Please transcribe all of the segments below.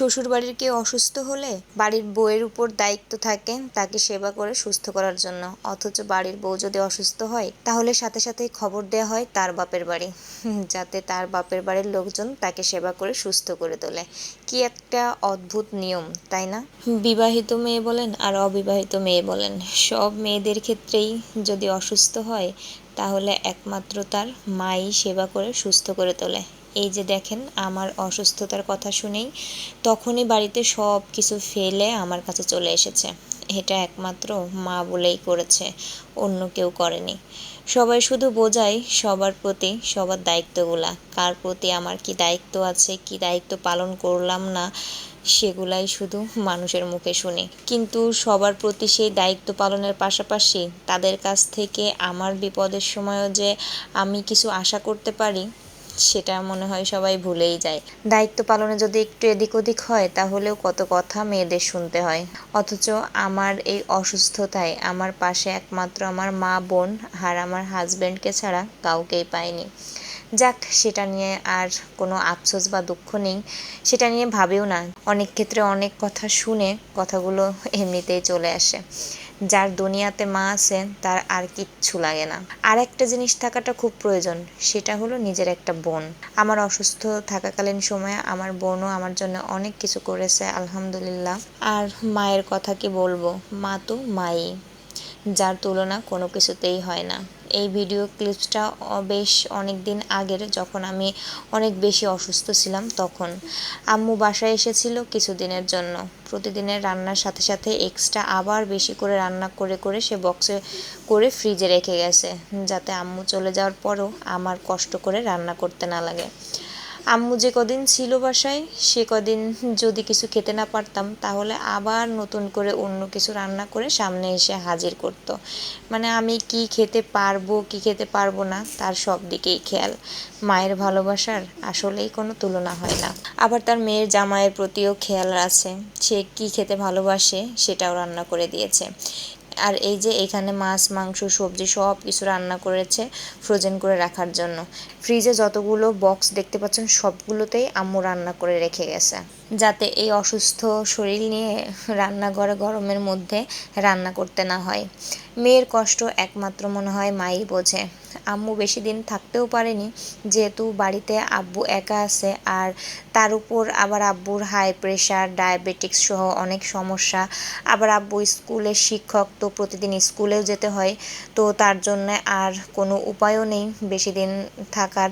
শ্বশুর বাড়ির কেউ অসুস্থ হলে বাড়ির বউয়ের উপর দায়িত্ব থাকে তাকে সেবা করে সুস্থ করার জন্য, অথচ বাড়ির বউ যদি অসুস্থ হয় তাহলে সাথে সাথেই খবর দেওয়া হয় তার বাপের বাড়ি, যাতে তার বাপের বাড়ির লোকজন তাকে সেবা করে সুস্থ করে তোলে। কি একটা অদ্ভুত নিয়ম, তাই না? বিবাহিত মেয়ে বলেন আর অবিবাহিত মেয়ে বলেন, সব মেয়েদের ক্ষেত্রেই যদি অসুস্থ হয় তাহলে একমাত্র তার মাই সেবা করে সুস্থ করে তোলে। এই যে দেখেন, আমার অসুস্থতার কথা শুনেই তখনই বাড়িতে সব কিছু ফেলে আমার কাছে চলে এসেছে। এটা একমাত্র মা বলেই করেছে, অন্য কেউ করেনি। সবাই শুধু বোঝায় সবার প্রতি সবার দায়িত্বগুলা, কার প্রতি আমার কি দায়িত্ব আছে, কি দায়িত্ব পালন করলাম না, সেগুলাই শুধু মানুষের মুখে শুনি। কিন্তু সবার প্রতি সেই দায়িত্ব পালনের পাশাপাশি তাদের কাছ থেকে আমার বিপদের সময়ও যে আমি কিছু আশা করতে পারি, সেটা মনে হয় সবাই ভুলেই যায়। দায়িত্ব পালনে যদি একটু এদিক ওদিক হয় তাহলেও কত কথা মেয়েদের শুনতে হয়। অথচ আমার এই অসুস্থতায় আমার পাশে একমাত্র আমার মা, বোন আর আমার হাজবেন্ডকে ছাড়া কাউকেই পাইনি। যাক, সেটা নিয়ে আর কোনো আফসোস বা দুঃখ নেই, সেটা নিয়ে ভাবিও না। অনেক ক্ষেত্রে অনেক কথা শুনে কথাগুলো এমনিতেই চলে আসে। যার দুনিয়াতে মা আছে তার আর কিচ্ছু লাগে না। আর একটা জিনিস থাকাটা খুব প্রয়োজন, সেটা হলো নিজের একটা বোন। আমার অসুস্থ থাকাকালীন সময়ে আমার বোনও আমার জন্য অনেক কিছু করেছে, আলহামদুলিল্লাহ। আর মায়ের কথা কি বলবো, মা তো মাই, যার তুলনা কোনো কিছুতেই হয় না। এই ভিডিও ক্লিপসটা বেশ অনেক দিন আগের, যখন আমি অনেক বেশি অসুস্থ ছিলাম তখন। আম্মু বাসায় এসেছিল কিছুদিনের জন্য। প্রতিদিনের রান্নার সাথে সাথে এক্সট্রা আবার বেশি করে রান্না করে করে সে বক্সে করে ফ্রিজে রেখে গেছে, যাতে আম্মু চলে যাওয়ার পরও আমার কষ্ট করে রান্না করতে না লাগে। আম্মু যে কদিন ছিল বাসায়, সে কদিন যদি কিছু খেতে না পারতাম তাহলে আবার নতুন করে অন্য কিছু রান্না করে সামনে এসে হাজির করত। মানে আমি কি খেতে পারবো কি খেতে পারবো না তার সব দিকেই খেয়াল। মায়ের ভালোবাসার আসলেই কোনো তুলনা হয় না। আবার তার মেয়ের জামাইয়ের প্রতিও খেয়াল আছে, সে কি খেতে ভালোবাসে সেটাও রান্না করে দিয়েছে। আর এই যে এখানে মাছ, মাংস, সবজি সব কিছু রান্না করেছে ফ্রোজেন করে রাখার জন্য। ফ্রিজে যতগুলো বক্স দেখতে পাচ্ছেন সবগুলোতেই আম্মু রান্না করে রেখে গেছে, যাতে এই অসুস্থ শরীর নিয়ে রান্নাঘরে গরমের মধ্যে রান্না করতে না হয়। মেয়ের কষ্ট একমাত্র মনে হয় মাই বোঝে। আম্মু বেশি দিন থাকতেও পারেনি, যেহেতু বাড়িতে আব্বু একা আছে, আর তার উপর আবার আব্বুর হাই প্রেশার, ডায়াবেটিক্স সহ অনেক সমস্যা। আবার আব্বু স্কুলের শিক্ষক, তো প্রতিদিন স্কুলেও যেতে হয়, তো তার জন্য আর কোনো উপায়ও নেই বেশি দিন থাকার।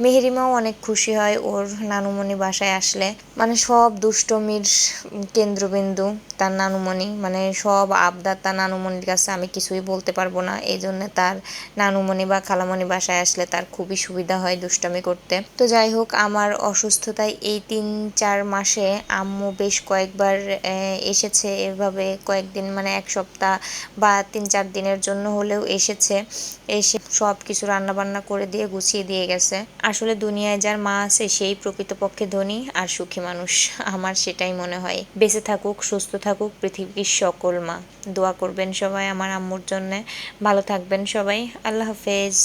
মেহেরিমাও অনেক খুশি হয় ওর নানুমণি বাসায় আসলে, মানে সব দুষ্টমির কেন্দ্রবিন্দু তার নানুমণি, মানে সব আবদার তার নানুমণির কাছে। আমি কিছুই বলতে পারবো না, এই জন্য তার নানুমণি বা খালামণি বাসায় আসলে তার খুবই সুবিধা হয় দুষ্টামি করতে। তো যাই হোক, আমার অসুস্থতায় এই 3-4 মাসে আম্মু বেশ কয়েকবার এসেছে, এভাবে কয়েকদিন, মানে 1 সপ্তাহ বা 3-4 দিনের জন্য হলেও এসেছে। এসে সব কিছু রান্নাবান্না করে দিয়ে গুছিয়ে দিয়ে গেছে। আসলে দুনিয়ায় যার মা আছে সেই প্রকৃতপক্ষে ধনী আর সুখী মানুষ, আমার সেটাই মনে হয়। বেঁচে থাকুক, সুস্থ থাকুক পৃথিবীর সকল মা। দোয়া করবেন সবাই আমার আম্মুর জন্য। ভালো থাকবেন সবাই। আল্লাহ হাফেজ।